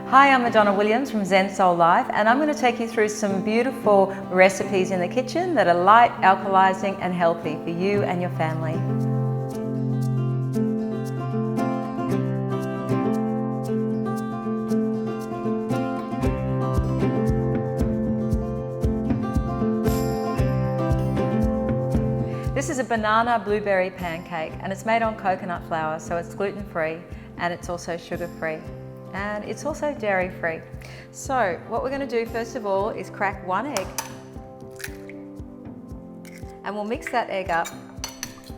Hi, I'm Madonna Williams from Zen Soul Life, and I'm going to take you through some beautiful recipes in the kitchen that are light, alkalizing and healthy for you and your family. This is a banana blueberry pancake, and it's made on coconut flour, so it's gluten-free and it's also sugar-free. And it's also dairy-free. So what we're going to do first of all is crack one egg, and we'll mix that egg up.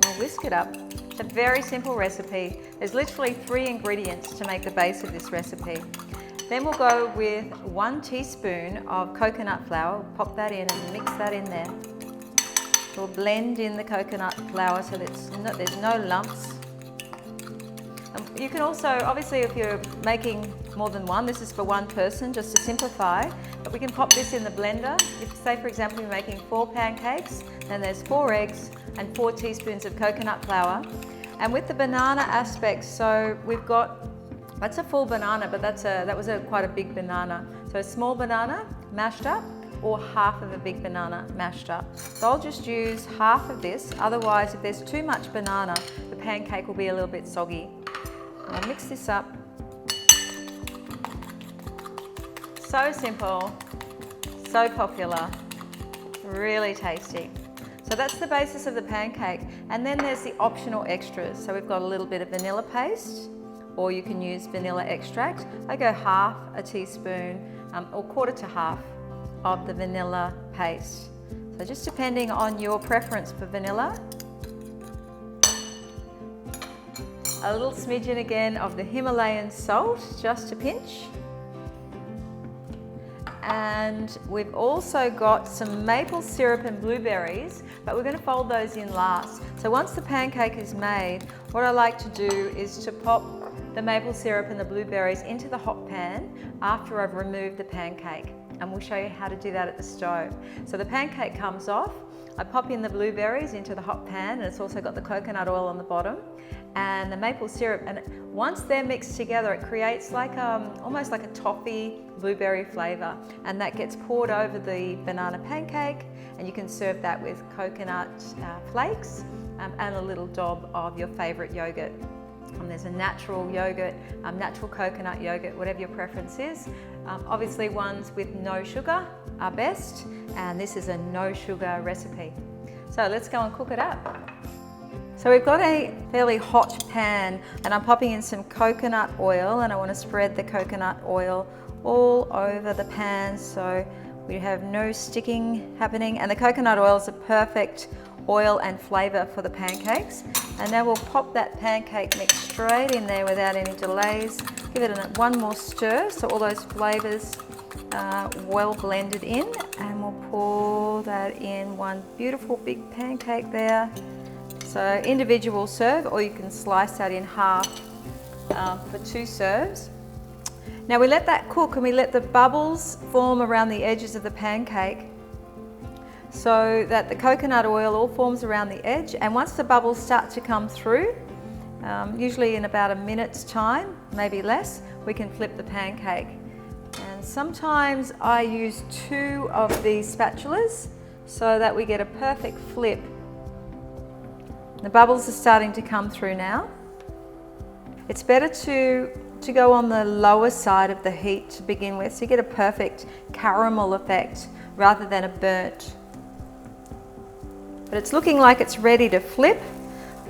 We'll whisk it up. It's a very simple recipe. There's literally 3 ingredients to make the base of this recipe. Then we'll go with 1 teaspoon of coconut flour. We'll pop that in and mix that in there. We'll blend in the coconut flour so that there's no lumps. You can also, obviously if you're making more than one, this is for one person just to simplify, but we can pop this in the blender. If, say for example, you're making 4 pancakes, then there's 4 eggs and 4 teaspoons of coconut flour. And with the banana aspect, so we've got, that's a full banana, but that was quite a big banana. So a small banana mashed up, or half of a big banana mashed up. So I'll just use half of this, otherwise if there's too much banana, the pancake will be a little bit soggy. I'll mix this up. So simple, so popular, really tasty. So that's the basis of the pancake. And then there's the optional extras. So we've got a little bit of vanilla paste, or you can use vanilla extract. I go half a teaspoon, or quarter to half of the vanilla paste. So just depending on your preference for vanilla. A little smidgen again of the Himalayan salt, just a pinch. And we've also got some maple syrup and blueberries, but we're going to fold those in last. So once the pancake is made, what I like to do is to pop the maple syrup and the blueberries into the hot pan after I've removed the pancake. And we'll show you how to do that at the stove. So the pancake comes off, I pop in the blueberries into the hot pan, and it's also got the coconut oil on the bottom and the maple syrup, and once they're mixed together it creates like almost like a toffee blueberry flavour, and that gets poured over the banana pancake, and you can serve that with coconut flakes and a little dob of your favourite yogurt. There's a natural yogurt, natural coconut yogurt, whatever your preference is. Obviously ones with no sugar are best, and this is a no sugar recipe. So let's go and cook it up. So we've got a fairly hot pan, and I'm popping in some coconut oil, and I want to spread the coconut oil all over the pan so we have no sticking happening. And the coconut oil is a perfect oil and flavour for the pancakes. And now we'll pop that pancake mix straight in there without any delays. Give it one more stir so all those flavours are well blended in, and we'll pour that in one beautiful big pancake there. So individual serve, or you can slice that in half for 2 serves. Now we let that cook, and we let the bubbles form around the edges of the pancake so that the coconut oil all forms around the edge. And once the bubbles start to come through, usually in about a minute's time, maybe less, we can flip the pancake. And sometimes I use 2 of these spatulas so that we get a perfect flip. The bubbles are starting to come through now. It's better to go on the lower side of the heat to begin with, so you get a perfect caramel effect rather than a burnt. But it's looking like it's ready to flip,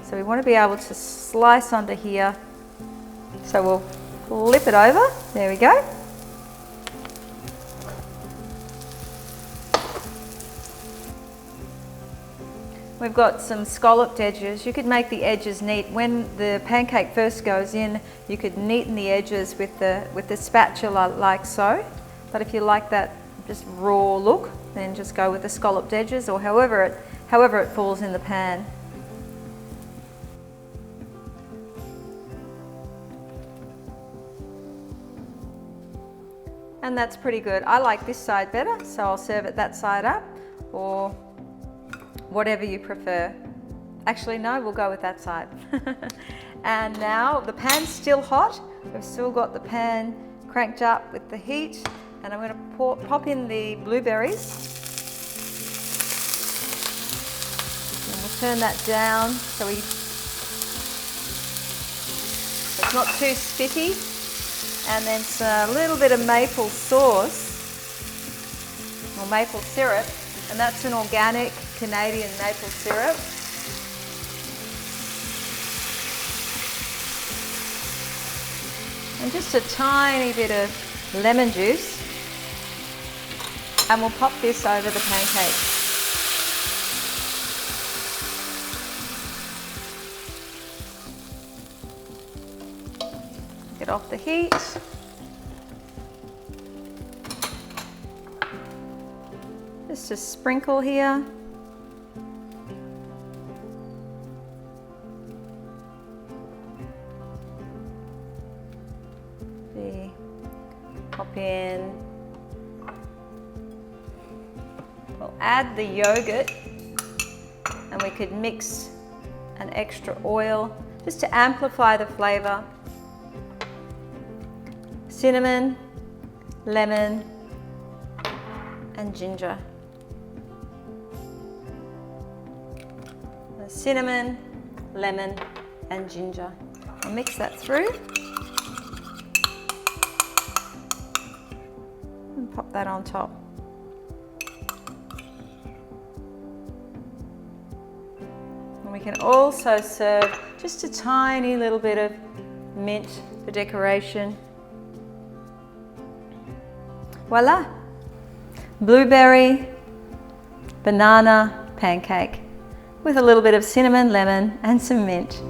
so we want to be able to slice under here. So we'll flip it over. There we go. We've got some scalloped edges. You could make the edges neat. When the pancake first goes in, you could neaten the edges with the spatula like so. But if you like that just raw look, then just go with the scalloped edges, or however it falls in the pan. And that's pretty good. I like this side better, so I'll serve it that side up, or whatever you prefer. Actually, no, we'll go with that side. And now the pan's still hot. We've still got the pan cranked up with the heat, and I'm going to pop in the blueberries. And we'll turn that down so it's not too sticky. And then a little bit of maple sauce, or maple syrup, and that's an organic Canadian maple syrup. And just a tiny bit of lemon juice, and we'll pop this over the pancakes. Get off the heat. Just a sprinkle here. Pop in. We'll add the yogurt, and we could mix an extra oil just to amplify the flavour. Cinnamon, lemon, and ginger. The cinnamon, lemon, and ginger. I'll mix that through. And pop that on top. And we can also serve just a tiny little bit of mint for decoration. Voila! Blueberry banana pancake with a little bit of cinnamon, lemon, and some mint.